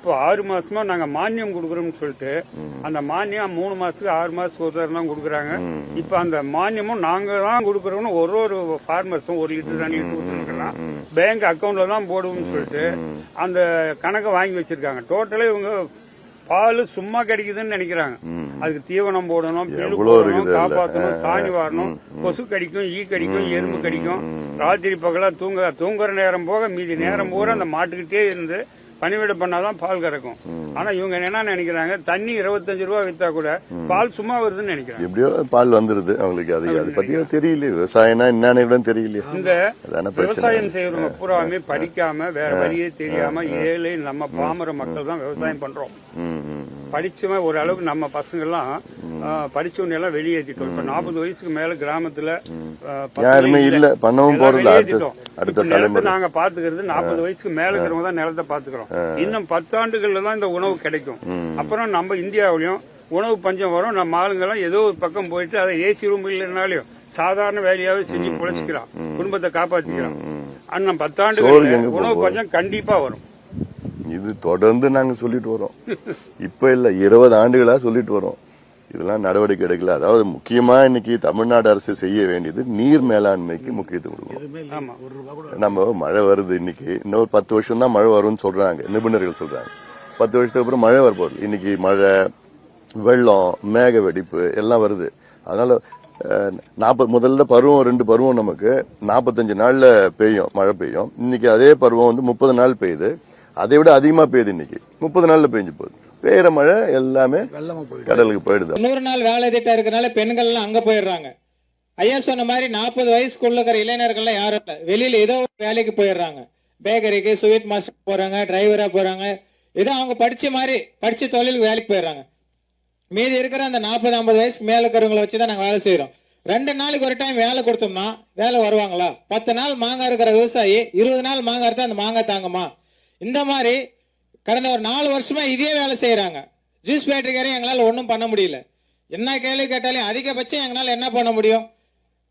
இப்போ 6 மாசமா நாங்க மானியம் கொடுக்குறோம்னு சொல்லிட்டு அந்த மானியம் 3 மாசத்துக்கு 6 மாசத்துக்கு ஒரு தரம் தான் கொடுக்குறாங்க. இப்ப அந்த மானியமும் நாங்க தான் கொடுக்குறோம்னு ஒரு ஃபார்மர்ஸும் 1 லிட்டர் 2 லிட்டர் கொடுத்துருக்கலாம் பேங்க் அக்கௌண்ட்ல தான் போடுவோம்னு சொல்லிட்டு அந்த கணக்கை வாங்கி வச்சிருக்காங்க. டோட்டலா இவங்க பால் சும்மா கிடைக்குதுன்னு நினைக்கிறாங்க. அதுக்கு தீவனம் போடணும், பில்லு போடணும், காப்பாற்றணும், சாணி வாரணும், கொசு கடிக்கும், ஈ கடிக்கும், எறும்பு கடிக்கும். ராத்திரி பகலா தூங்குற நேரம் போக மீதி நேரம் பூரா அந்த மாட்டுக்கிட்டே இருந்து பணிவிட பண்ணாதான் பால் கறக்கும். ஆனா இவங்க என்ன நினைக்கிறாங்க, தண்ணி 25 ரூபா வித்தா கூட பால் சும்மா வருதுன்னு நினைக்கிறாங்க. எப்படியோ பால் வந்துருது அவங்களுக்கு. அதை பத்தி தெரியல, விவசாயம்னா என்னன்னு தெரியல. இந்த விவசாயம் செய்யறவங்க பூராமே படிக்காம வேற வழியே தெரியாம ஏழை நம்ம பாமர மக்கள் தான் விவசாயம் பண்றோம். படிச்சவன் ஒரு அளவுக்கு நம்ம பசங்க எல்லாம் படிச்சவங்க எல்லாம் வெளியேற்றிட்டோம். இப்ப 40 வயசுக்கு மேல கிராமத்துல யாருமே இல்ல, பண்ணவும் போறதில்ல. நிலத்தை நாங்க பாத்துக்கிறது 40 வயசுக்கு மேல இருக்கிறவங்க தான் நிலத்தை பாத்துக்கிறோம். இன்னும் 10 ஆண்டுகள்ல தான் இந்த உணவு கிடைக்கும். அப்புறம் நம்ம இந்தியாவிலயும் உணவு பஞ்சம் வரும். நம்ம ஆளுங்கெல்லாம் ஏதோ ஒரு பக்கம் போயிட்டு அதை ஏசி ரூம் இல்லைனாலையும் சாதாரண வேலையாவே செஞ்சு பொழைச்சிக்கலாம், குடும்பத்தை காப்பாத்திக்கலாம். ஆனா 10 ஆண்டுகள் உணவு பஞ்சம் கண்டிப்பா வரும். இது தொடர்ந்து நாங்க சொல்லிட்டு வரோம். இப்ப இல்ல, 20 ஆண்டுகளா சொல்லிட்டு வரோம். இதெல்லாம் நடவடிக்கை எடுக்கல. அதாவது முக்கியமா இன்னைக்கு தமிழ்நாடு அரசு செய்ய வேண்டியது நீர் மேலாண்மைக்கு முக்கியத்துவம் கொடுக்கணும். நம்ம மழை வருது, இன்னைக்கு இன்னொரு 10 வருஷம் தான் மழை வரும்னு சொல்றாங்க நிபுணர்கள் சொல்றாங்க. 10 வருஷத்துக்கு அப்புறம் மழை வரப்போகுது. இன்னைக்கு மழை, வெள்ளம், மேக வெடிப்பு எல்லாம் வருது. அதனால முதல்ல பருவம் 2 பருவம் நமக்கு 45 நாள்ல பெய்யும், மழை பெய்யும். இன்னைக்கு அதே பருவம் 30 நாள் பெய்யுது. அதை விட அதிகமா பெய்யுது. இன்னைக்கு 30 நாள்ல பெஞ்சு போகுது. பெய்யற மழை எல்லாமே கடலுக்கு போயிடுது. 100 நாள் வேலை திட்டம் இருக்கனால பெண்கள் எல்லாம் அங்க போயிடுறாங்க. ஐயா சொன்ன மாதிரி 40 வயசுக்குள்ள இருக்கிற இளைஞர்கள் யாரும் இல்ல, வெளியில ஏதோ வேலைக்கு போயிடுறாங்க. பேக்கரிக்கு, ஸ்வீட் மாஸ்டர் போறாங்க, டிரைவரா போறாங்க. ஏதோ அவங்க படிச்ச தொழிலுக்கு வேலைக்கு போயிடுறாங்க. மீதி இருக்கிற அந்த 40-50 வயசுக்கு மேல இருக்கிறவங்களை வச்சுதான் நாங்க வேலை செய்யறோம். 2 நாளைக்கு ஒரு டைம் வேலை கொடுத்தோம்னா வேலை வருவாங்களா? 10 நாள் மாங்காய் இருக்கிற விவசாயி 20 நாள் மாங்காய் இருந்தா அந்த மாங்காய் தாங்குமா? இந்த மாதிரி கடந்த ஒரு 4 வருஷமா இதே வேலை செய்யறாங்க. ஜூஸ் ஃபேக்டரிக்காரே எங்களால் ஒன்றும் பண்ண முடியல. என்ன கேள்வி கேட்டாலும் அதிகபட்சம் எங்களால் என்ன பண்ண முடியும்?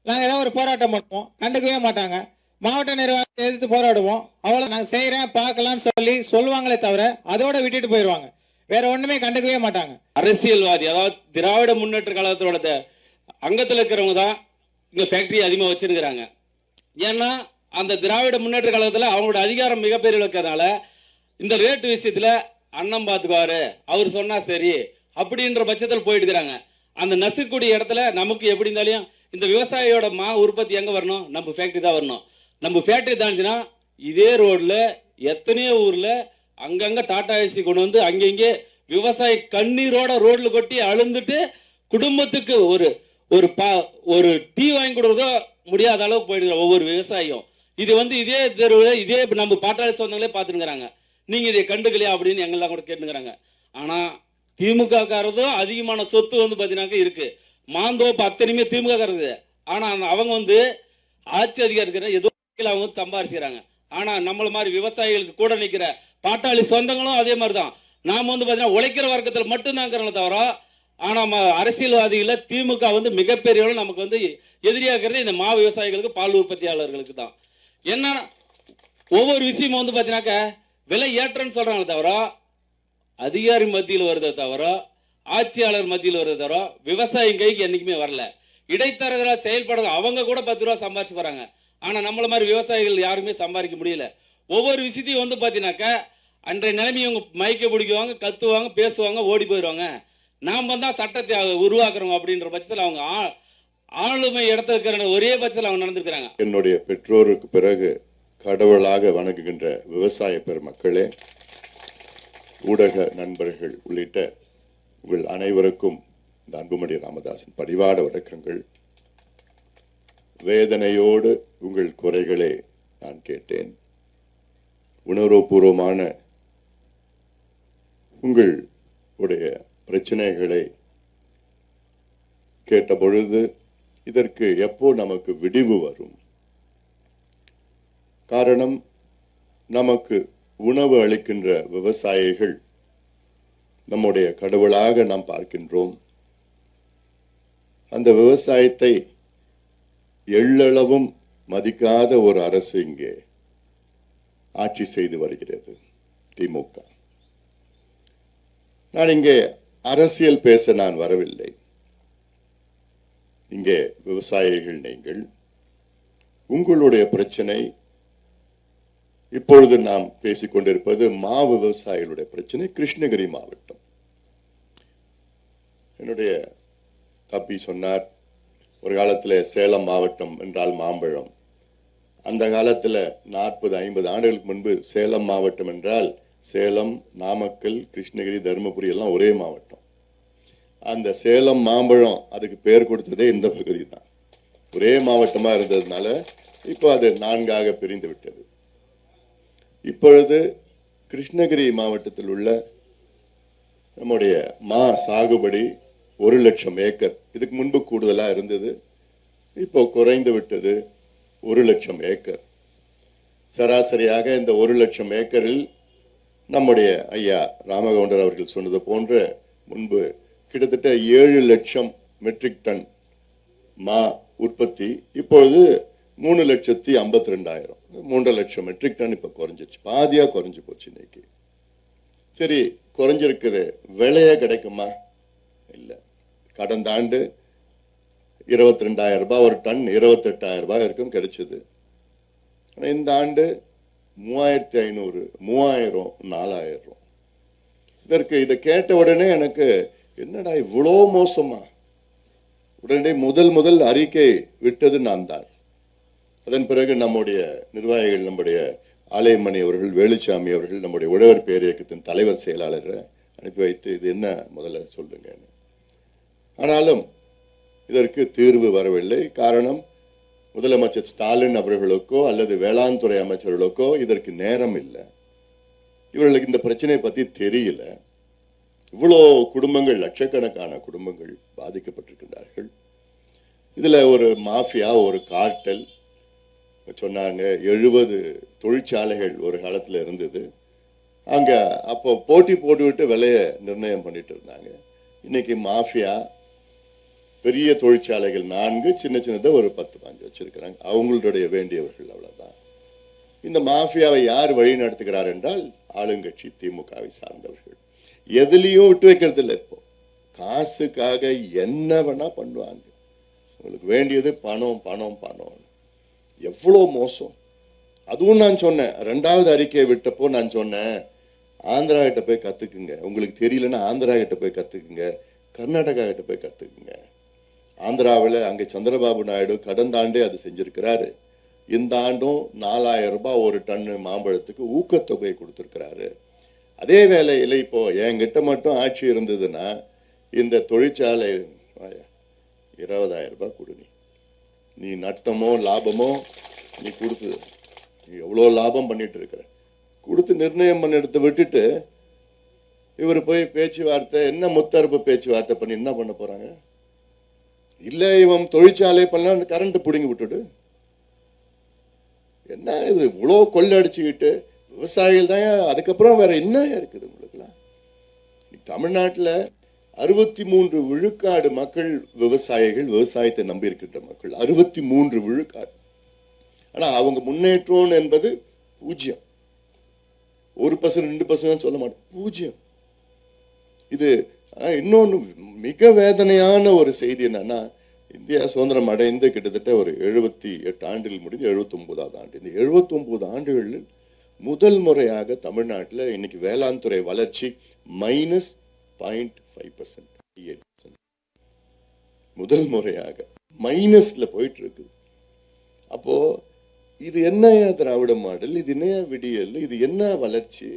நாங்கள் ஏதாவது ஒரு போராட்டம் பண்ணுவோம், கண்டுக்கவே மாட்டாங்க. மாவட்ட நிர்வாகத்தை எதிர்த்து போராடுவோம், அவ்வளோ நாங்கள் செய்கிறேன் பார்க்கலான்னு சொல்லுவாங்களே தவிர அதோட விட்டுட்டு போயிடுவாங்க. வேற ஒன்றுமே கண்டுக்கவே மாட்டாங்க. அரசியல்வாதி, அதாவது திராவிட முன்னேற்ற கழகத்தோட அங்கத்தில் இருக்கிறவங்க தான் இங்கே ஃபேக்டரி அதிகமாக வச்சிருக்கிறாங்க. ஏன்னா அந்த திராவிட முன்னேற்ற கழகத்தில் அவங்களோட அதிகாரம் மிகப்பெரிய இருக்கிறதுனால இந்த ரேட்டு விஷயத்துல அண்ணன் பாத்துக்குவாரு, அவர் சொன்னா சரி அப்படின்ற பட்சத்தில் போயிட்டு இருக்கிறாங்க. அந்த நசுக்கூடிய இடத்துல நமக்கு எப்படி இருந்தாலும் இந்த விவசாயியோட உற்பத்தி எங்க வரணும்? நம்ம ஃபேக்டரி தான் வரணும். நம்ம ஃபேக்டரி தாண்டிச்சுன்னா இதே ரோட்ல எத்தனையோ ஊர்ல அங்கங்க டாடா ஏசி கொண்டு வந்து அங்கங்கே விவசாயி கண்ணீரோட ரோட்ல கொட்டி அழுந்துட்டு குடும்பத்துக்கு ஒரு டீ வாங்கி கொடுறதோ முடியாத அளவுக்கு போயிடுற ஒவ்வொரு விவசாயியும். இது இதே தெருவில் இதே நம்ம பாட்டாளி சொந்தங்களே பார்த்துருக்குறாங்க. நீங்க இதை கண்டுக்கலையா அப்படின்னு எங்கெல்லாம் கூட கேட்டுக்கிறாங்க. ஆனா திமுக காரதும் அதிகமான சொத்து பாத்தீங்கன்னா இருக்கு. மாந்தோப்பு அத்தனையுமே திமுக காரது. ஆனா அவங்க ஆட்சி அதிகாரம் ஏதோ அவங்க சம்பாதிக்கிறாங்க. ஆனா நம்மள மாதிரி விவசாயிகளுக்கு கூட நிக்கிற பாட்டாளி சொந்தங்களும் அதே மாதிரிதான். நாம பாத்தீங்கன்னா உழைக்கிற வர்க்கத்தில் மட்டும்தான் தவிர, ஆனா அரசியல்வாதிகள திமுக மிகப்பெரிய நமக்கு எதிரியாகிறது இந்த விவசாயிகளுக்கு, பால் உற்பத்தியாளர்களுக்கு தான். என்ன ஒவ்வொரு விஷயமும் பாத்தீங்கன்னாக்க விலை ஏற்றன்னு சொல்றாங்களே தவிர அதிகாரி மத்தியில் வருதே தவிர, ஆட்சியாளர் மத்தியில் வருதே தவிர விவசாயி கைக்கு என்னைக்குமே வரல. இடைத்தரகராக செயல்படுறது அவங்க கூட 10 ரூபா சம்பாரிச்சு போறாங்க. ஆனா நம்மள மாதிரி விவசாயிகள் யாருமே சம்பாதிக்க முடியல. ஒவ்வொரு விஷயத்தையும் பாத்தீங்கன்னாக்க அன்றைய நிலைமையை அவங்க மயக்க பிடிக்குவாங்க, கத்துவாங்க, பேசுவாங்க, ஓடி போயிடுவாங்க. நாம தான் சட்டத்தை உருவாக்குறோம் அப்படின்ற பட்சத்தில் அவங்க ஆளுமை இடத்துல ஒரே பட்சத்தில் அவங்க நடந்திருக்கிறாங்க. என்னுடைய பெற்றோருக்கு பிறகு கடவுளாக வணங்குகின்ற விவசாய பெருமக்களே, ஊடக நண்பர்கள் உள்ளிட்ட உங்கள் அனைவருக்கும் இந்த அன்புமணி ராமதாஸின் பணிவான வணக்கங்கள். வேதனையோடு உங்கள் குறைகளை நான் கேட்டேன். உணர்வுபூர்வமான உங்களுடைய பிரச்சனைகளை கேட்ட பொழுது இதற்கு எப்போ நமக்கு விடிவு வரும்? காரணம், நமக்கு உணவு அளிக்கின்ற விவசாயிகள் நம்முடைய கடவுளாக நாம் பார்க்கின்றோம். அந்த விவசாயத்தை எள்ளளவும் மதிக்காத ஒரு அரசு இங்கே ஆட்சி செய்து வருகிறது, திமுக. நான் இங்கே அரசியல் பேச நான் வரவில்லை. இங்கே விவசாயிகள் நீங்கள், உங்களுடைய பிரச்சனை இப்பொழுது நாம் பேசிக்கொண்டிருப்பது விவசாயிகளுடைய பிரச்சனை. கிருஷ்ணகிரி மாவட்டம், என்னுடைய தப்பி சொன்னார், ஒரு காலத்தில் சேலம் மாவட்டம் என்றால் மாம்பழம். அந்த காலத்தில் 40-50 ஆண்டுகளுக்கு முன்பு சேலம் மாவட்டம் என்றால் சேலம், நாமக்கல், கிருஷ்ணகிரி, தருமபுரி எல்லாம் ஒரே மாவட்டம். அந்த சேலம் மாம்பழம் அதுக்கு பேர் கொடுத்ததே இந்த பகுதி தான். ஒரே மாவட்டமா இருந்ததுனால இப்போ அது 4ஆக பிரிந்து விட்டது. இப்பொழுது கிருஷ்ணகிரி மாவட்டத்தில் உள்ள நம்முடைய சாகுபடி 1,00,000 ஏக்கர். இதுக்கு முன்பு கூடுதலா இருந்தது, இப்போ குறைந்து விட்டது. 1,00,000 ஏக்கர். சராசரியாக இந்த 1,00,000 ஏக்கரில் நம்முடைய ஐயா ராமகவுண்டர் அவர்கள் சொன்னது போன்ற முன்பு கிட்டத்தட்ட 7 லட்சம் மெட்ரிக் டன் உற்பத்தி. இப்பொழுது 3,52,000, 3 லட்சம் மெட்ரிக் டன் இப்ப குறைஞ்சிச்சு, பாதியா குறைஞ்சு போச்சு. இன்னைக்கு சரி குறைஞ்சிருக்குது, விலையே கிடைக்குமா? இல்ல. கடந்த ஆண்டு 22,000 ரூபாய் ஒரு டன், 28,000 ரூபாய் வரைக்கும் கிடைச்சது. இந்த ஆண்டு 3,500, 3,000, 4,000. இதற்கு இதை கேட்ட உடனே எனக்கு என்னடா இவ்வளோ மோசமா? உடனே முதல் அறிக்கை விட்டது நான் தான். அதன் பிறகு நம்முடைய நிர்வாகிகள், நம்முடைய ஆலயமணி அவர்கள், வேலுச்சாமி அவர்கள், நம்முடைய உழவர் பேரியக்கத்தின் தலைவர் செயலாளரை அனுப்பி வைத்து இது என்ன முதல்ல சொல்லுங்க. ஆனாலும் இதற்கு தீர்வு வரவில்லை. காரணம், முதலமைச்சர் ஸ்டாலின் அவர்களுக்கோ அல்லது வேளாண் துறை அமைச்சர்களுக்கோ இதற்கு நேரம் இல்லை. இவர்களுக்கு இந்த பிரச்சனையை பத்தி தெரியல. இவ்வளோ குடும்பங்கள், லட்சக்கணக்கான குடும்பங்கள் பாதிக்கப்பட்டிருக்கின்றார்கள். இதுல ஒரு மாஃபியா, ஒரு கார்டல் சொன்னாங்க. 70 தொழிற்சாலைகள் ஒரு காலத்துல இருந்தது. அங்க அப்போ போட்டி போட்டுவிட்டு விலையை நிர்ணயம் பண்ணிட்டு இருந்தாங்க. இன்னைக்கு மாஃபியா, பெரிய தொழிற்சாலைகள் 4, சின்னதா ஒரு 10-15 வச்சிருக்கிறாங்க. அவங்களுடைய வேண்டியவர்கள், அவ்வளவுதான். இந்த மாஃபியாவை யார் வழி நடத்துகிறார் என்றால் ஆளுங்கட்சி திமுகவை சார்ந்தவர்கள். எதுலையும் விட்டு வைக்கிறது இல்லை. இப்போ காசுக்காக என்ன வேணா பண்ணுவாங்க. உங்களுக்கு வேண்டியது பணம் பணம் பணம். எவ்வளவு மோசம். அதுவும் நான் சொன்னேன், 2வது அறிக்கையை விட்டப்போ நான் சொன்னேன், ஆந்திரா கிட்ட போய் கத்துக்குங்க. உங்களுக்கு தெரியலன்னா ஆந்திரா கிட்ட போய் கத்துக்குங்க, கர்நாடகா கிட்ட போய் கத்துக்குங்க. ஆந்திராவில் அங்கே சந்திரபாபு நாயுடு கடந்த ஆண்டே அது செஞ்சிருக்கிறாரு. இந்த ஆண்டும் 4,000 ரூபாய் ஒரு டன்னு மாம்பழத்துக்கு ஊக்கத்தொகை கொடுத்திருக்கிறாரு. அதே வேலையில் இப்போ என்கிட்ட மட்டும் ஆட்சி இருந்ததுன்னா இந்த தொழிற்சாலை 20,000 ரூபாய் கொடு. நீ நட்டமோ லாபமோ நீ கொடுத்து, நீ எவ்வளோ லாபம் பண்ணிட்டு இருக்கிற கொடுத்து நிர்ணயம் பண்ணி எடுத்து விட்டுட்டு இவர் போய் பேச்சுவார்த்தை, என்ன முத்தரப்பு பேச்சுவார்த்தை பண்ணி என்ன பண்ண போறாங்க? இல்ல இவன் தொழிற்சாலை பண்ணலாம், கரண்ட் பிடுங்கி விட்டுடு. என்ன இது இவ்வளோ கொள்ளடிச்சுக்கிட்டு விவசாயிகள் தான். அதுக்கப்புறம் வேற என்ன இருக்குது உங்களுக்குலாம்? தமிழ்நாட்டில் 63 விழுக்காடு மக்கள் விவசாயிகள், விவசாயத்தை நம்பி இருக்கின்ற மக்கள் 63 விழுக்காடு. ஆனா அவங்க முன்னேற்றம் என்பது 0. 1%, 2% சொல்ல மாட்டோம், 0. இது இன்னொன்று மிக வேதனையான ஒரு செய்தி என்னன்னா, இந்தியா சுதந்திரம் அடைந்து கிட்டத்தட்ட ஒரு 78 ஆண்டுகள் முடிஞ்சு 79வது ஆண்டு. இந்த 79 ஆண்டுகளில் முதல் முறையாக தமிழ்நாட்டில் இன்னைக்கு வேளாண் துறை வளர்ச்சி -0.5%. முதல் முறையாக மைனஸ்ல போயிட்டு இருக்கு. அப்போ இது என்ன திராவிட மாடல்? இது என்ன விடியல்? இது என்ன வளர்ச்சி?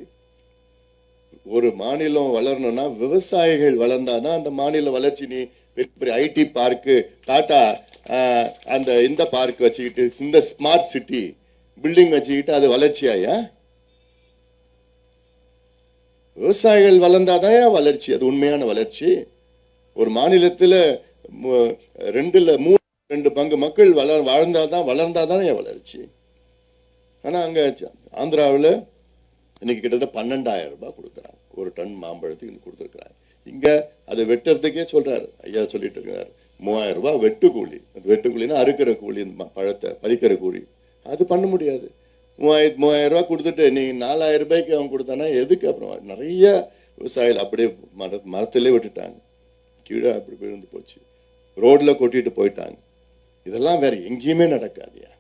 ஒரு மாநிலம் வளரணும்னா விவசாயிகள் வளர்ந்தாதான் அந்த மாநில வளர்ச்சி. நீ பெரிய ஐடி பார்க்கு, டாடா அந்த இந்த பார்க் வச்சுக்கிட்டு, இந்த ஸ்மார்ட் சிட்டி பில்டிங் வச்சுக்கிட்டு அது வளர்ச்சியாயா? விவசாயிகள் வளர்ந்தாதான் வளர்ச்சி, அது உண்மையான வளர்ச்சி. ஒரு மாநிலத்துல 2 பங்கு மக்கள் வளர்ந்தாதான் வளர்ச்சி. ஆனா அங்க ஆந்திராவில் இன்னைக்கு கிட்டத்தட்ட 12,000 ரூபாய் கொடுக்குறாங்க ஒரு டன் மாம்பழத்துக்கு கொடுத்துருக்குறாங்க. இங்க அதை வெட்டுறதுக்கே சொல்றாரு ஐயா, சொல்லிட்டு இருக்காரு 3,000 ரூபாய் வெட்டு கூலி. அது வெட்டு கூலின்னா அறுக்கிற கூலி, இந்த பழத்தை பறிக்கிற கூலி. அது பண்ண முடியாது. 3,000 ரூபாய் கொடுத்துட்டு நீ 4,000 ரூபாய்க்கு அவன் கொடுத்தானா எதுக்கு? அப்புறம் நிறைய விவசாயிகள் அப்படியே மரத்திலே விட்டுட்டாங்க, கீழே அப்படி விழுந்து போச்சு, ரோட்ல கொட்டிட்டு போயிட்டாங்க. இதெல்லாம் வேற எங்கேயுமே நடக்காதியா.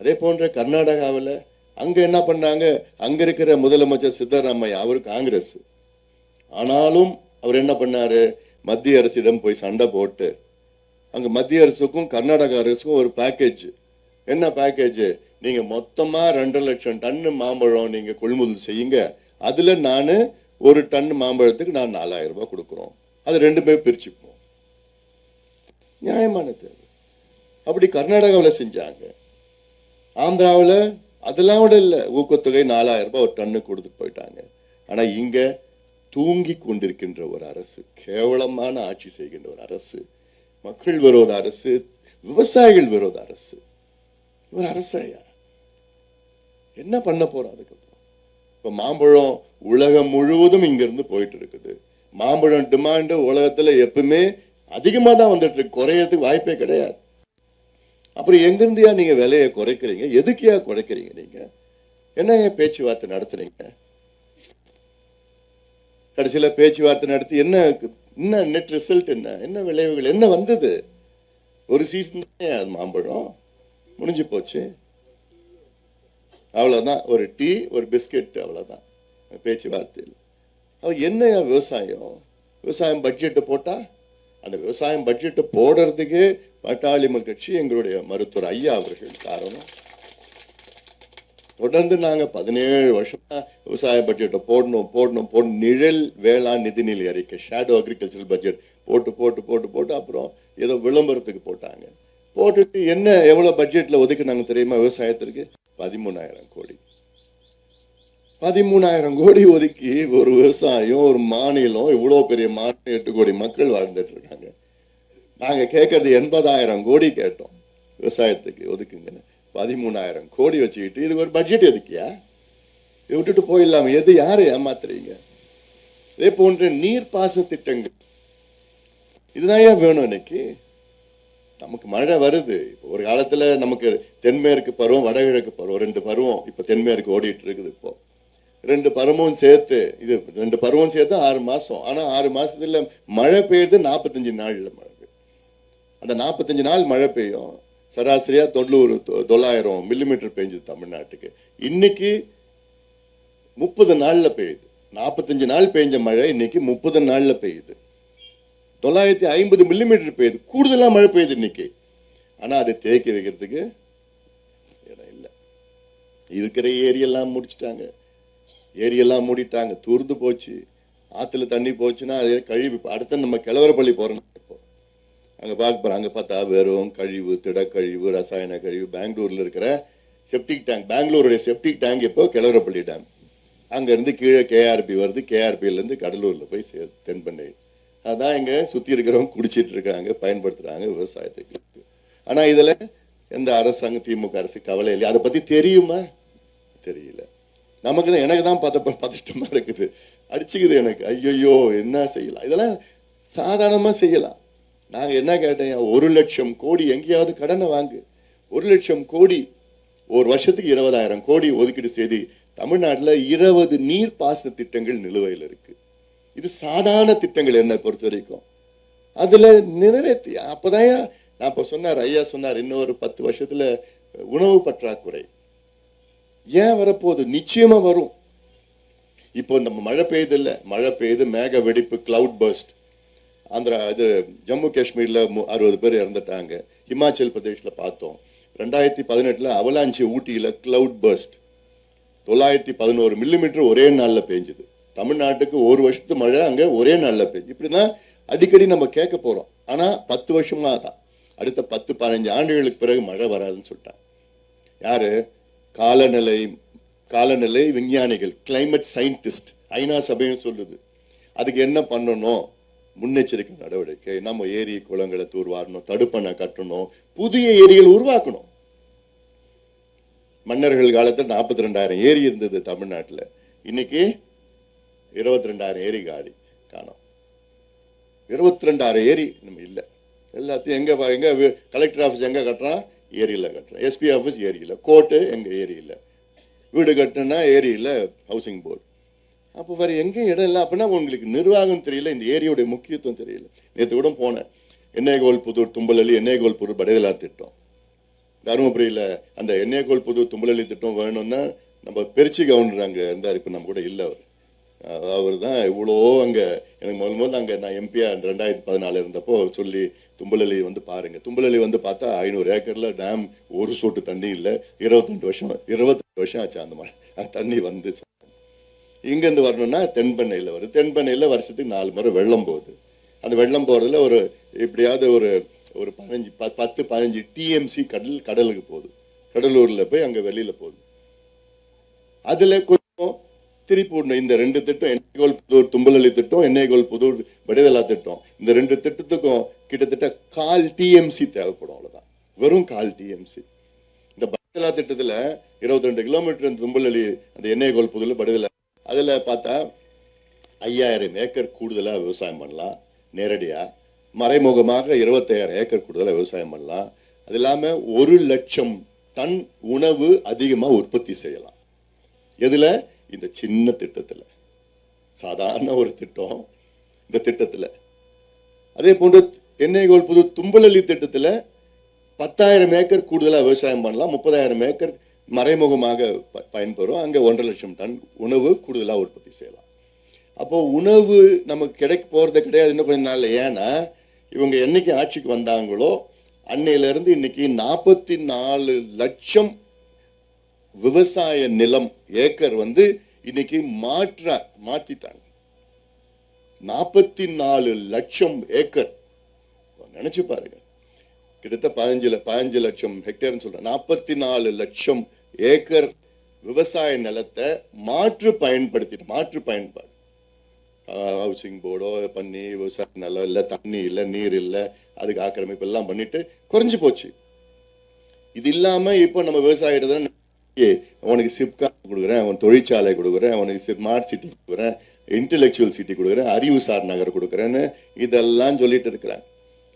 அதே போன்ற கர்நாடகாவில் அங்க என்ன பண்ணாங்க, அங்க இருக்கிற முதலமைச்சர் சித்தராமையா, அவர் காங்கிரஸ், ஆனாலும் அவர் என்ன பண்ணாரு, மத்திய அரசிடம் போய் சண்டை போட்டு அங்க மத்திய அரசுக்கும் கர்நாடக அரசுக்கும் ஒரு பேக்கேஜ். என்ன பேக்கேஜ், நீங்க மொத்தமா 2 லட்சம் டன் மாம்பழம் நீங்க கொள்முதல் செய்யுங்க, அதுல நான் 1 டன் மாம்பழத்துக்கு நான் 4000 ரூபாய் கொடுக்குறோம், அது 2 பேர் பிரிச்சுப்போம். நியாயமானது. அப்படி கர்நாடகாவில் செஞ்சாங்க. ஆந்திராவில் அதெல்லாம் விட இல்லை, ஊக்கத்தொகை 4000 ரூபாய் ஒரு டன்னு கொடுத்துட்டு போயிட்டாங்க. ஆனா இங்க தூங்கி கொண்டிருக்கின்ற ஒரு அரசு, கேவலமான ஆட்சி செய்கின்ற ஒரு அரசு, மக்கள் விரோத அரசு, விவசாயிகள் விரோத அரசு. ஒரு அரசாயா என்ன பண்ண போறோம் அதுக்கப்புறம்? இப்ப மாம்பழம் உலகம் முழுவதும் இங்க இருந்து போயிட்டு இருக்குது. மாம்பழம் டிமாண்ட் உலகத்துல எப்பவுமே அதிகமா தான் வந்துட்டு இருக்கு, குறையறதுக்கு வாய்ப்பே கிடையாது. அப்புறம் எங்கிருந்தியா நீங்க விலையை குறைக்கிறீங்க? எதுக்கியா குறைக்கிறீங்க? நீங்க என்ன பேச்சுவார்த்தை நடத்துறீங்க? கடைசியில பேச்சுவார்த்தை நடத்தி என்ன நெட் ரிசல்ட், என்ன விளைவுகள் என்ன வந்தது? ஒரு சீசன் தான் மாம்பழம் முடிஞ்சு போச்சு, அவ்வளவுதான். ஒரு டீ, ஒரு பிஸ்கெட், அவ்வளவுதான் பேச்சுவார்த்தையில். அது என்ன விவசாயம் பட்ஜெட் போட்டா, அந்த விவசாயம் பட்ஜெட் போடுறதுக்கு பாட்டாளி மக்கள் கட்சி, எங்களுடைய மருத்துவர் ஐயா அவர்கள் காரணம். தொடர்ந்து நாங்க 17 வருஷமா விவசாய பட்ஜெட்டை போடணும். நிழல் வேளாண் நிதிநிலை அறிக்கை, ஷேடோ அக்ரிகல்ச்சரல் பட்ஜெட் போட்டு அப்புறம் ஏதோ விளம்பரத்துக்கு போட்டாங்க. போட்டுட்டு என்ன எவ்வளவு பட்ஜெட்ல ஒதுக்குனாங்க தெரியுமா விவசாயத்திற்கு? 13,000 கோடி. 13,000 கோடி ஒதுக்கி ஒரு விவசாயம், ஒரு மாநிலம், இவ்வளவு பெரிய மாநிலம், 8 கோடி மக்கள் வாழ்ந்துட்டு இருக்காங்க. நாங்க கேட்கறது 80,000 கோடி கேட்டோம் விவசாயத்துக்கு ஒதுக்குங்க. 13,000 கோடி வச்சுக்கிட்டு இதுக்கு ஒரு பட்ஜெட் எதுக்கியா? இதை விட்டுட்டு போயிடலாம. எது யாரை ஏமாத்துறீங்க? இதே போன்ற நீர்ப்பாசன திட்டங்கள் இதுதான் ஏன் வேணும்? இன்னைக்கு நமக்கு மழை வருது. ஒரு காலத்துல நமக்கு தென்மேற்கு பருவம், வடகிழக்கு பருவம், 2 பருவம் இப்ப தென்மேற்கு ஓடிட்டு இருக்குது. இப்போ 2 பருவமும் சேர்த்து, இது 2 பருவம் சேர்த்து 6 மாசம். ஆனா 6 மாசத்துல மழை பெய்யுது 45 நாள்ல மழை. அந்த 45 நாள் மழை பெய்யும். சராசரியா 900 மில்லிமீட்டர் பெய்ஞ்சது தமிழ்நாட்டுக்கு. இன்னைக்கு 30 நாள்ல பெய்யுது. 45 நாள் பெய்ஞ்ச மழை இன்னைக்கு 30 நாள்ல பெய்யுது. 950 மில்லிமீட்டர் பெய்யுது. கூடுதலா மழை பெய்யுது இன்னைக்கு. ஆனா அதை தேக்கி வைக்கிறதுக்கு இடம் இல்லை. இருக்கிற ஏரியெல்லாம் முடிச்சுட்டாங்க, ஏரியெல்லாம் மூடிட்டாங்க, தூர்ந்து போச்சு. ஆத்துல தண்ணி போச்சுன்னா அதே கழிவு. அடுத்த நம்ம கிழவரப்பள்ளி போறோம், அங்க பார்க்க போறோம். அங்க பார்த்தா வெறும் கழிவு, திடக்கழிவு, ரசாயன கழிவு. பெங்களூர்ல இருக்கிற செப்டிக் டேங்க், பெங்களூருடைய செப்டிக் டேங்க் இப்போ கிழவரப்பள்ளி டேம். அங்க இருந்து கீழே கேஆர்பி வருது, கேஆர்பியில இருந்து கடலூர்ல போய் தென்பண்ணை. அதான் இங்க சுத்தி இருக்கிறவங்க குடிச்சிட்டு இருக்காங்க, பயன்படுத்துறாங்க விவசாயத்துக்கு. ஆனா இதுல எந்த அரசாங்கம், திமுக அரசு கவலை இல்லை. அதை பத்தி தெரியுமா? தெரியல. நமக்கு தான், எனக்கு தான் பதட்டமா இருக்குது, அடிச்சுக்குது எனக்கு. ஐயோ என்ன செய்யலாம்? இதெல்லாம் சாதாரணமா செய்யலாம். நாங்க என்ன கேட்டேன், 1 லட்சம் கோடி எங்கேயாவது கடனை வாங்கு. 1 லட்சம் கோடி ஒரு வருஷத்துக்கு 20,000 கோடி ஒதுக்கீடு செய்து தமிழ்நாட்டில் 20 நீர்ப்பாசன திட்டங்கள் நிலுவையில் இருக்கு. இது சாதாரண திட்டங்கள் என்னை பொறுத்த வரைக்கும். அதுல நிறைவேற்றி அப்பதான் நான் இப்ப சொன்னார், ஐயா சொன்னார், இன்னொரு 10 வருஷத்துல உணவு பற்றாக்குறை ஏன் வரப்போகுது? நிச்சயமா வரும். இப்போ நம்ம மழை பெய்யுது இல்ல, மழை பெய்யுது, மேக வெடிப்பு, கிளவுட் பர்ஸ்ட். ஆந்திரா, இது ஜம்மு காஷ்மீர்ல 60 பேர் இறந்துட்டாங்க. ஹிமாச்சல் பிரதேஷ்ல பார்த்தோம். 2018 அவலாஞ்சி ஊட்டியில கிளவுட் பர்ஸ்ட் 911 மில்லிமீட்டர் ஒரே நாள்ல பெஞ்சது. தமிழ்நாட்டுக்கு ஒரு வருஷத்து மழை அங்க ஒரே நாள்ல பெஞ்சு. இப்படிதான் அடிக்கடி நம்ம கேட்க போறோம். ஆனா 10 வருஷமா தான், அடுத்த 10-15 ஆண்டுகளுக்கு பிறகு மழை வராதுன்னு சொல்லிட்டாங்க. யாரு? காலநிலை விஞ்ஞானிகள், கிளைமேட் சயின்டிஸ்ட். ஐநா சபையும் சொல்லுது. அதுக்கு என்ன பண்ணணும்? முன்னெச்சரிக்கை நடவடிக்கை. நம்ம ஏரி குளங்களை தூர்வாரணும், தடுப்பணை கட்டணும், புதிய ஏரிகள் உருவாக்கணும். மன்னர்கள் காலத்தில் 42,000 ஏரி இருந்தது தமிழ்நாட்டில். இன்னைக்கு 22,000 ஏரி காணோம். 22,000 ஏரி நம்ம இல்லை. எல்லாத்தையும் எங்க கலெக்டர் ஆஃபீஸ் எங்க கட்டுறான்? ஏரியில கட்டுறான். எஸ்பி ஆஃபீஸ் ஏரியில, கோர்ட்டு எங்க ஏரியில, வீடு கட்டுனா ஏரியில, ஹவுசிங் போர்டு. அப்போ வேற எங்கேயும் இடம் இல்லை. அப்படின்னா உங்களுக்கு நிர்வாகம் தெரியல, இந்த ஏரியோடைய முக்கியத்துவம் தெரியல. நேற்று கூட போனேன், எண்ணெய்கோல் புதூர் தும்பலள்ளி எண்ணெய்கோல் புதூர் படையலா திட்டம் தருமபுரியில். அந்த எண்ணெய்கோல் புதூர் தும்பலள்ளி திட்டம் வேணும்னா நம்ம பெருச்சி கவுண்டர் அங்கே இருந்தார், இப்போ நம்ம கூட இல்லை. அவர் தான் இவ்வளோ அங்கே எனக்கு முதல்ல அங்கே நான் எம்பியா 2014 இருந்தப்போ அவர் சொல்லி தும்பலள்ளி வந்து பாருங்க. தும்பலள்ளி வந்து பார்த்தா 500 ஏக்கர்ல டேம், ஒரு சொட்டு தண்ணி இல்லை. 22 வருஷம் ஆச்சு அந்த மாதிரி தண்ணி வந்து. இங்கேருந்து வரணும்னா தென்பெண்ணையில் வருது. தென்பெண்ணையில் வருஷத்துக்கு 4 முறை வெள்ளம் போகுது. அந்த வெள்ளம் போகிறதுல ஒரு எப்படியாவது ஒரு 10-15 டிஎம்சி கடலுக்கு போகுது. கடலூரில் போய் அங்கே வெளியில் போகுது. அதில் கொஞ்சம் திருப்பி விடணும். இந்த 2 திட்டம், எண்ணெய்கோல் புதூர் தும்பலள்ளி திட்டம், எண்ணெய்கோல் புதூர் வடிதலா திட்டம், இந்த 2 திட்டத்துக்கும் கிட்டத்தட்ட 1/4 டிஎம்சி தேவைப்படும். அவ்வளோதான், வெறும் 1/4 டிஎம்சி. இந்த வடிதலா திட்டத்தில் 22 கிலோமீட்டர் தும்பலள்ளி அந்த எண்ணெய்கோல் புதூர் வடிதலா, அதில் பார்த்தா 5000 ஏக்கர் கூடுதலாக விவசாயம் பண்ணலாம் நேரடியாக. மறைமுகமாக 25,000 ஏக்கர் கூடுதலாக விவசாயம் பண்ணலாம். அது இல்லாமல் 1 லட்சம் டன் உணவு அதிகமாக உற்பத்தி செய்யலாம். எதில்? இந்த சின்ன திட்டத்தில், சாதாரண ஒரு திட்டம். இந்த திட்டத்தில் அதே போன்று எண்ணெய்கோல் புதூர் தும்பலள்ளி திட்டத்தில் 10,000 ஏக்கர் கூடுதலாக விவசாயம் பண்ணலாம். 30,000 ஏக்கர் மறைமுகமாக பயன்பெறும். அங்கே 1.5 லட்சம் டன் உணவு கூடுதலாக உற்பத்தி செய்யலாம். அப்போ உணவு நமக்கு கிடைக்க போறது கிடையாது இன்னும் கொஞ்ச நாள். ஏன்னா இவங்க என்னைக்கு ஆட்சிக்கு வந்தாங்களோ அன்னையிலிருந்து இன்னைக்கு 44 லட்சம் விவசாய நிலம் ஏக்கர் வந்து இன்னைக்கு மாத்திட்டாங்க. 44 லட்சம் ஏக்கர் நினைச்சு பாருங்க, கிட்டத்தட்ட 15 லட்சம் ஹெக்டேர்னு சொல்றேன். 44 லட்சம் ஏக்கர் விவசாய நிலத்தை மாற்று பயன்பாடு, ஹவுசிங் போர்டோ பண்ணி விவசாய நிலம் இல்லை, தண்ணி இல்லை, நீர் இல்லை, அதுக்கு ஆக்கிரமிப்பு எல்லாம் பண்ணிட்டு குறைஞ்சு போச்சு. இது இல்லாம இப்போ நம்ம விவசாயிட்ட அவனுக்கு சிப்காட் கொடுக்குறேன், அவன் தொழிற்சாலை கொடுக்குறேன், அவனுக்கு ஸ்மார்ட் சிட்டி கொடுக்குறேன், இன்டெலெக்சுவல் சிட்டி கொடுக்குறேன், அறிவுசார் நகர் கொடுக்குறேன்னு இதெல்லாம் சொல்லிட்டு இருக்கிறேன்.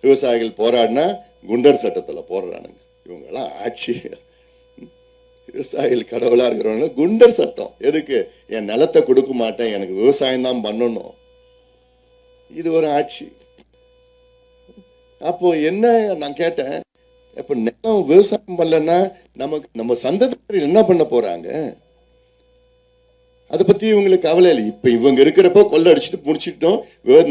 விவசாயிகள் போராடினா குண்டர் சட்டத்தில் போராடுறானுங்க. இவங்கெல்லாம் ஆட்சி, விவசாயிகள் கடவுளா இருக்கிறவங்க குண்டர் சட்டம். எதுக்கு? என் நிலத்தை கொடுக்க மாட்டேன், எனக்கு விவசாயம் தான் பண்ணணும். இது ஒரு ஆட்சி. அப்போ என்ன நான் கேட்டேன், இப்ப நிலம் விவசாயம் பண்ணலன்னா நம்ம சந்ததியினர் என்ன பண்ண போறாங்க? அதை பத்தி இவங்களுக்கு கவலை இல்லை. இப்ப இவங்க இருக்கிறப்போ கொள்ள அடிச்சுட்டு முடிச்சிட்டோம்,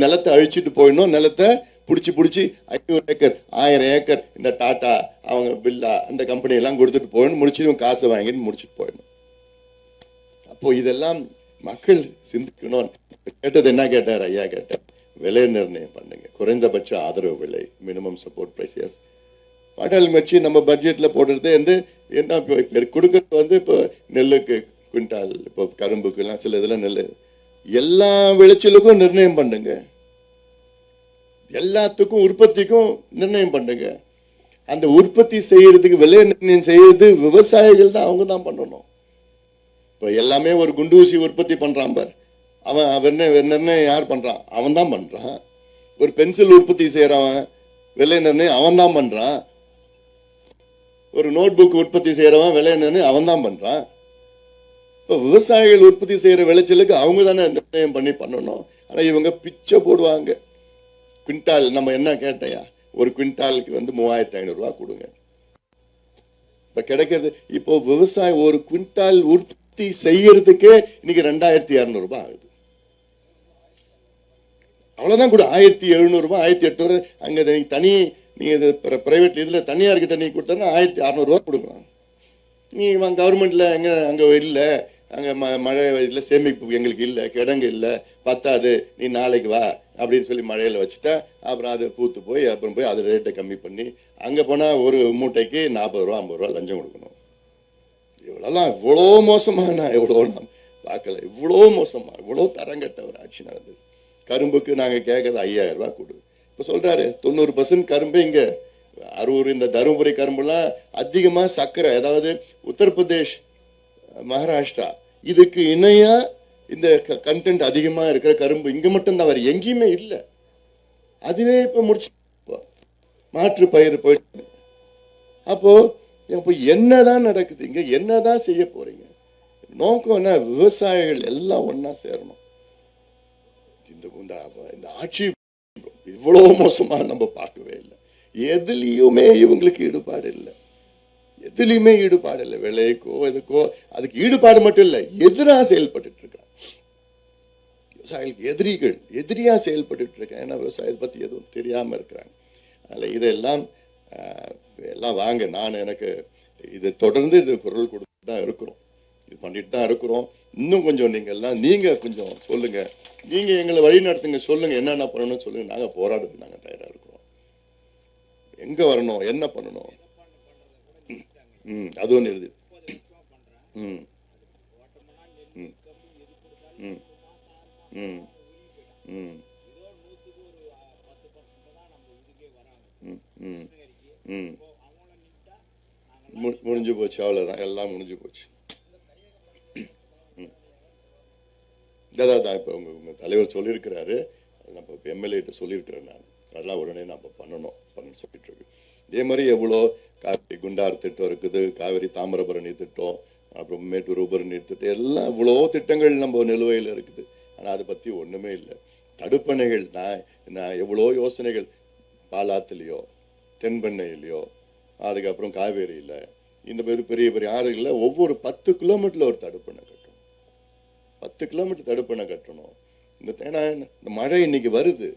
நிலத்தை அழிச்சிட்டு போயிடணும், நிலத்தை பிடிச்சி 500 ஏக்கர் 1000 ஏக்கர் இந்த டாடா அவங்க பில்லா அந்த கம்பெனி எல்லாம் கொடுத்துட்டு போயிடணும், முடிச்சுட்டு காசை வாங்கிட்டு முடிச்சுட்டு போயிடணும். அப்போ இதெல்லாம் மக்கள் சிந்திக்கணும். கேட்டது என்ன கேட்டார் ஐயா? கேட்டார் விலை நிர்ணயம் பண்ணுங்க, குறைந்தபட்ச ஆதரவு விலை, மினிமம் சப்போர்ட் பிரைஸ். பாட்டாளி கட்சி நம்ம பட்ஜெட்ல போடுறது வந்து என்ன கொடுக்கறது வந்து இப்போ நெல்லுக்கு குவிண்டால், இப்போ கரும்புக்கு எல்லாம் சில இதெல்லாம் நெல், எல்லா விளைச்சலுக்கும் நிர்ணயம் பண்ணுங்க, எல்லாத்துக்கும் உற்பத்திக்கும் நிர்ணயம் பண்ணுங்க. அந்த உற்பத்தி செய்யறதுக்கு விலை நிர்ணயம் செய்யறது விவசாயிகள் தான், அவங்க தான் பண்ணணும். இப்போ எல்லாமே ஒரு குண்டூசி உற்பத்தி பண்றான் பார், அவன் நிர்ணயம் யார் பண்றான்? அவன் தான் பண்றான். ஒரு பென்சில் உற்பத்தி செய்யறவன் விலை நிர்ணயம் அவன் தான் பண்றான். ஒரு நோட் புக் உற்பத்தி செய்யறவன் விலை நிர்ணயம் அவன் தான் பண்றான். இப்போ விவசாயிகள் உற்பத்தி செய்யற விளைச்சலுக்கு அவங்க தானே நிர்ணயம் பண்ணணும். ஆனா இவங்க பிச்சை போடுவாங்க. குவிண்டால் நம்ம என்ன கேட்டையா, ஒரு குவிண்டாலுக்கு வந்து 3500 ரூபாய் கொடுங்க. இப்ப கிடைக்கிறது இப்போ விவசாயம் ஒரு குவிண்டால் உற்பத்தி செய்யறதுக்கே இன்னைக்கு 2200 ரூபாய் ஆகுது. அவ்வளவுதான் கூட 1700 ரூபாய் 1800. அங்க தனி நீங்க பிரைவேட் இதுல தனியார்கிட்ட நீ கொடுத்தா 1600 ரூபாய் கொடுக்குறாங்க. நீ கவர்மெண்ட்ல எங்க அங்க இல்லை, அங்க மழை இதில் சேமிப்பு எங்களுக்கு இல்லை, கிடங்கு இல்லை, பத்தாது, நீ நாளைக்கு வா அப்படின்னு சொல்லி மழையில வச்சுட்டா அப்புறம் அது பூத்து போய் அப்புறம் போய் அது ரேட்டை கம்மி பண்ணி அங்க போனா ஒரு மூட்டைக்கு 40 ரூபா 50 ரூபா லஞ்சம் கொடுக்கணும். இவ்வளோ மோசமா நான் எவ்வளோ நான் பார்க்கல. இவ்வளோ மோசமா, இவ்வளோ தரங்கட்ட ஒரு ஆட்சி நடந்தது. கரும்புக்கு நாங்க கேட்கறது 5000 ரூபாய் கொடு. இப்ப சொல்றாரு 90% கரும்பு இங்க அரூர், இந்த தருமபுரி கரும்புலாம் அதிகமா சர்க்கரை, அதாவது உத்தரப்பிரதேஷ், மகாராஷ்டிரா இதுக்கு இணையா இந்த கண்டென்ட் அதிகமா இருக்கிற கரும்பு இங்க மட்டும் தான், வேற எங்கேயுமே இல்லை. அதுவே இப்ப முடிச்சு மாற்று பயிர் போயிட்டு. அப்போ என்னதான் நடக்குது இங்க? என்னதான் செய்ய போறீங்க? நோக்கம் என்ன? விவசாயிகள் எல்லாம் ஒன்னா சேரணும். இந்த ஆட்சி இவ்வளவு மோசமா நம்ம பார்க்கவே இல்லை. எதுலயுமே இவங்களுக்கு ஈடுபாடு இல்லை, எதுலையுமே ஈடுபாடு இல்லை. விலைக்கோ எதுக்கோ அதுக்கு ஈடுபாடு மட்டும் இல்லை, எதிராக செயல்பட்டு இருக்காங்க. விவசாயிகளுக்கு எதிரியா செயல்பட்டு இருக்காங்க. ஏன்னா விவசாயத்தை பத்தி எதுவும் தெரியாம இருக்கிறாங்க. அதில் இதெல்லாம் எல்லாம் வாங்க, நான் எனக்கு இது தொடர்ந்து இது குரல் கொடுத்து தான் இருக்கிறோம், இது பண்ணிட்டு தான் இருக்கிறோம். இன்னும் கொஞ்சம் நீங்க கொஞ்சம் சொல்லுங்க, நீங்க எங்களை வழி நடத்துங்க, சொல்லுங்க என்னென்ன பண்ணணும்னு சொல்லுங்க. நாங்க போராடுறதுக்கு நாங்க தயாரா இருக்கிறோம். எங்க வரணும், என்ன பண்ணணும், அது ஒன்று எழுது. முடிஞ்சு போச்சு, அவ்வளவுதான், எல்லாம் முடிஞ்சு போச்சு. இதான் இப்போ உங்க தலைவர் சொல்லியிருக்கிறாரு, நம்ம இப்போ எம்எல்ஏட்ட சொல்லியிருக்கிறேன் நான், அதெல்லாம் உடனே நம்ம பண்ணணும் சொல்லிட்டு இருக்கு. இதே மாதிரி எவ்வளோ காவிரி குண்டார் திட்டம் இருக்குது, காவிரி தாமிரபரணி திட்டம், அப்புறம் மேட்டூர் உபரி நீர் திட்டம், எல்லாம் இவ்வளோ திட்டங்கள் நம்ம நிலுவையில் இருக்குது. ஆனால் அதை பற்றி ஒன்றுமே இல்லை. தடுப்பணைகள் நான் எவ்வளோ யோசனைகள், பாலாத்துலேயோ தென்பெண்ணையிலையோ அதுக்கப்புறம் காவேரியில், இந்த பெரிய பெரிய ஆறுகளில் ஒவ்வொரு 10 கிலோமீட்டரில் ஒரு தடுப்பணை கட்டணும், 10 கிலோமீட்டர் தடுப்பணை கட்டணும். ஏன்னா இந்த மழை இன்னைக்கு வருது,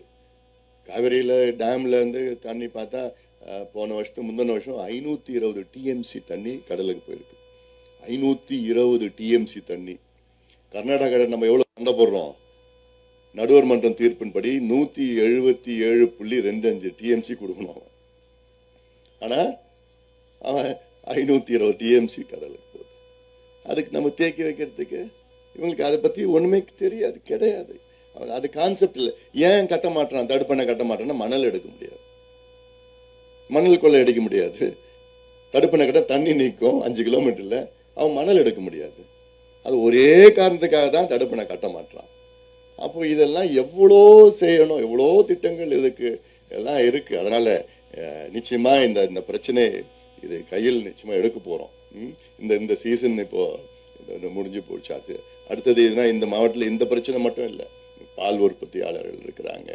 காவேரியில் டேம்ல இருந்து தண்ணி பார்த்தா போன வருஷத்துக்கு முந்தின வருஷம் 520 டிஎம்சி தண்ணி கடலுக்கு போயிருக்கு. 520 டிஎம்சி தண்ணி. கர்நாடகா நம்ம எவ்வளோ சண்டை போடுறோம், நடுவர் மன்றம் தீர்ப்பின்படி 177.25 டிஎம்சி கொடுக்கணும் அவன். ஆனா அவன் 520 டிஎம்சி கடலுக்கு போகுது. அதுக்கு நம்ம தேக்கி வைக்கிறதுக்கு இவங்களுக்கு அதை பத்தி ஒண்ணுமே தெரியாது, கிடையாது. அது கான்செப்ட் இல்லை. ஏன் கட்ட மாட்டான், தடுப்பணை கட்ட மாட்டான்னா மணல் எடுக்க முடியாது, மணல் கொள்ளை அடிக்க முடியாது. தடுப்பணை கட்ட தண்ணி நீக்கும் 5 கிலோமீட்டர்ல, அவன் மணல் எடுக்க முடியாது. அது ஒரே காரணத்துக்காக தான் தடுப்பணை கட்ட மாட்டான். அப்போ இதெல்லாம் எவ்வளோ செய்யணும், எவ்வளோ திட்டங்கள் இதுக்கு எல்லாம் இருக்கு. அதனால நிச்சயமா இந்த பிரச்சனை இது கையில் நிச்சயமா எடுக்க போறோம். இந்த சீசன் இப்போ முடிஞ்சு போச்சாச்சு. அடுத்தது இதுனா இந்த மாவட்டத்தில் இந்த பிரச்சனை மட்டும் இல்லை, பால் உற்பத்தியாளர்கள் இருக்கிறாங்க,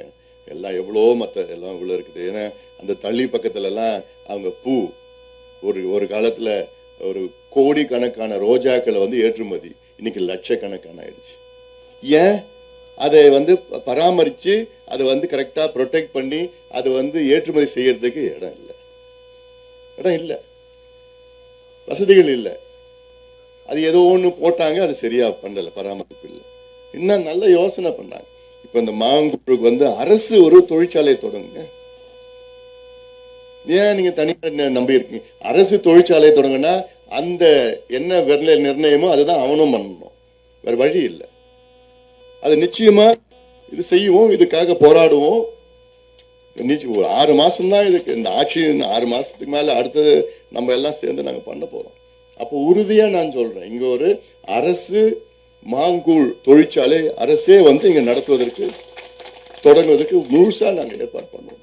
எல்லாம் எவ்வளோ மற்ற எல்லாம் இவ்வளோ இருக்குது. ஏன்னா அந்த தள்ளி பக்கத்துல எல்லாம் அவங்க பூ ஒரு காலத்துல ஒரு கோடிக்கணக்கான ரோஜாக்களை ஏற்றுமதி, இன்னைக்கு லட்சக்கணக்கான ஆயிடுச்சு. ஏன் அதை பராமரிச்சு அதை கரெக்டா ப்ரொடெக்ட் பண்ணி அது ஏற்றுமதி செய்யறதுக்கு இடம் இல்லை, வசதிகள் இல்லை. அது ஏதோ ஒண்ணு போட்டாங்க, அது சரியா பண்ணல, பராமரிப்பு இல்லை. இன்னும் நல்ல யோசனை பண்ணாங்க. இப்ப இந்த மாங்குருக்கு அரசு ஒரு தொழிற்சாலை தொடங்குங்க. ஏன் நீங்க தனியார் நம்பி இருக்கீங்க? அரசு தொழிற்சாலை தொடங்குனா அந்த என்ன விலை நிர்ணயமோ அதுதான் அவனும் பண்ணணும், வேற வழி இல்லை. அது நிச்சயமா இது செய்வோம், இதுக்காக போராடுவோம். ஒரு 6 மாசம் தான் இதுக்கு, இந்த ஆட்சி 6 மாசத்துக்கு மேல அடுத்தது நம்ம எல்லாம் சேர்ந்து நாங்க பண்ண போறோம். அப்போ உறுதியா நான் சொல்றேன், இங்க ஒரு அரசு மாங்கூழ் தொழிற்சாலை அரசே இங்க நடத்துவதற்கு தொடங்குவதற்கு முழுசா நாங்க ஏற்பாடு பண்ணுவோம்.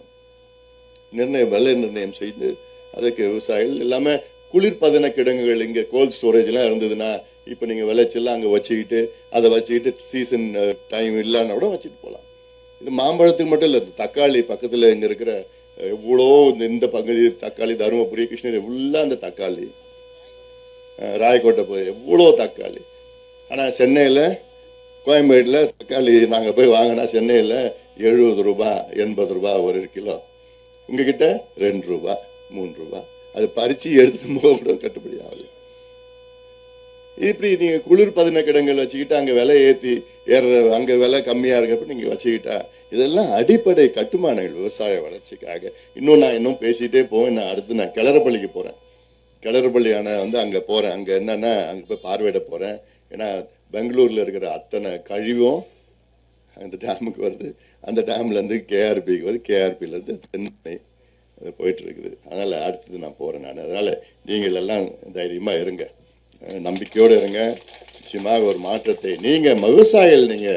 விலை நிர்ணயம் செய்து அதுக்கு விவசாயிகள் எல்லாமே குளிர்பதன கிடங்குகள், இங்க கோல்ட் ஸ்டோரேஜ் எல்லாம் இருந்ததுன்னா இப்ப நீங்க விளைச்செல்லாம் அங்க வச்சுக்கிட்டு அதை வச்சுக்கிட்டு சீசன் டைம் இல்லைன்னா கூட வச்சுட்டு போகலாம். இது மாம்பழத்துக்கு மட்டும் இல்லை, தக்காளி பக்கத்துல இங்க இருக்கிற எவ்வளோ இந்த பகுதி தக்காளி, தருமபுரி, கிருஷ்ணகிரி உள்ள அந்த தக்காளி, ராயக்கோட்டை போய் எவ்வளோ தக்காளி. ஆனா சென்னையில கோயம்பேடுல தக்காளி நாங்க போய் வாங்கினா சென்னையில 70 ரூபாய் 80 ரூபாய் ஒரு கிலோ, உங்ககிட்ட 2 ரூபாய் 3 ரூபாய். அது பறிச்சு எடுத்துட்டு போக கூட கட்டுப்படி ஆகல. இப்படி நீங்க குளிர்பதன கிடங்கள் வச்சுக்கிட்டு அங்க விலை ஏறுற, அங்க விலை கம்மியா இருக்கப்ப நீங்க வச்சுக்கிட்டா இதெல்லாம் அடிப்படை கட்டுமானங்கள் விவசாய வளர்ச்சிக்காக. நான் பேசிட்டே போவேன். நான் அடுத்து நான் கிளறப்பள்ளிக்கு போறேன். கிளறப்பள்ளியான அங்க போறேன். அங்க என்னன்னா அங்க போய் பார்வையிட போறேன். ஏன்னா பெங்களூர்ல இருக்கிற அத்தனை கழிவும் அந்த டேமுக்கு வருது, அந்த டேம்ல இருந்து கேஆர்பிக்கு வருது, கேஆர்பில இருந்து தென்னை போயிட்டு இருக்குது. அதனால அடுத்தது நான் போறேன் நான். அதனால நீங்கள் எல்லாம் தைரியமா இருங்க, நம்பிக்கையோடு இருங்க. நிச்சயமாக ஒரு மாற்றத்தை நீங்க விவசாயிகள் நீங்க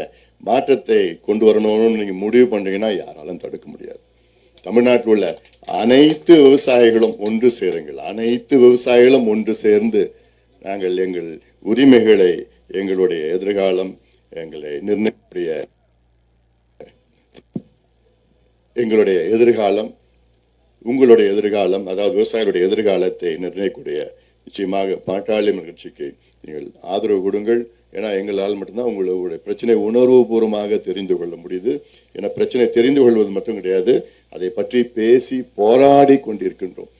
மாற்றத்தை கொண்டு வரணும்னு நீங்க முடிவு பண்றீங்கன்னா யாராலும் தடுக்க முடியாது. தமிழ்நாட்டில் உள்ள அனைத்து விவசாயிகளும் ஒன்று சேருங்கள், அனைத்து விவசாயிகளும் ஒன்று சேர்ந்து நாங்கள் எங்கள் உரிமைகளை, எங்களுடைய எதிர்காலம், எங்களை நிர்ணயிக்கக்கூடிய எங்களுடைய எதிர்காலம், உங்களுடைய எதிர்காலம், அதாவது விவசாயிகளுடைய எதிர்காலத்தை நிர்ணயிக்கூடிய நிச்சயமாக பாட்டாளி கட்சிக்கு நீங்கள் ஆதரவு கொடுங்கள். ஏன்னா எங்களால் மட்டும்தான் உங்களுடைய பிரச்சனை உணர்வுபூர்வமாக தெரிந்து கொள்ள முடியுது. ஏன்னா பிரச்சனை தெரிந்து கொள்வது மட்டும் கிடையாது, அதை பற்றி பேசி போராடி கொண்டிருக்கின்றோம்.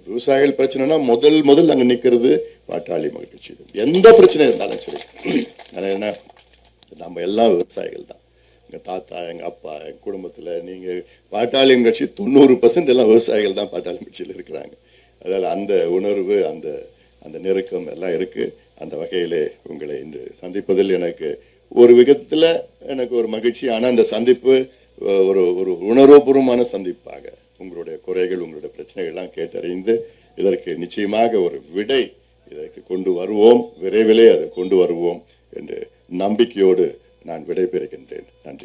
விவசாயிகள் பிரச்சனைனா முதல் அங்க நிக்கிறது பாட்டாளி மக்கள் கட்சி. எந்த பிரச்சனை இருந்தாலும் சரி, என்ன நம்ம எல்லாம் விவசாயிகள் தான். எங்க தாத்தா, எங்க அப்பா, எங்க குடும்பத்துல நீங்க பாட்டாளி கட்சி 90% எல்லாம் விவசாயிகள் தான் பாட்டாளி கட்சியில் இருக்கிறாங்க. அதனால அந்த உணர்வு, அந்த நெருக்கம் எல்லாம் இருக்கு. அந்த வகையிலே உங்களை இன்று சந்திப்பதில் எனக்கு ஒரு விதத்துல எனக்கு ஒரு மகிழ்ச்சி. ஆனா அந்த சந்திப்பு ஒரு உணர்வுபூர்வமான சந்திப்பாக, உங்களுடைய குறைகள், உங்களுடைய பிரச்சனைகள் எல்லாம் கேட்டறிந்து இதற்கு நிச்சயமாக ஒரு விடை இதற்கு கொண்டு வருவோம், விரைவிலே அதை கொண்டு வருவோம் என்று நம்பிக்கையோடு நான் விடைபெறுகின்றேன். நன்றி.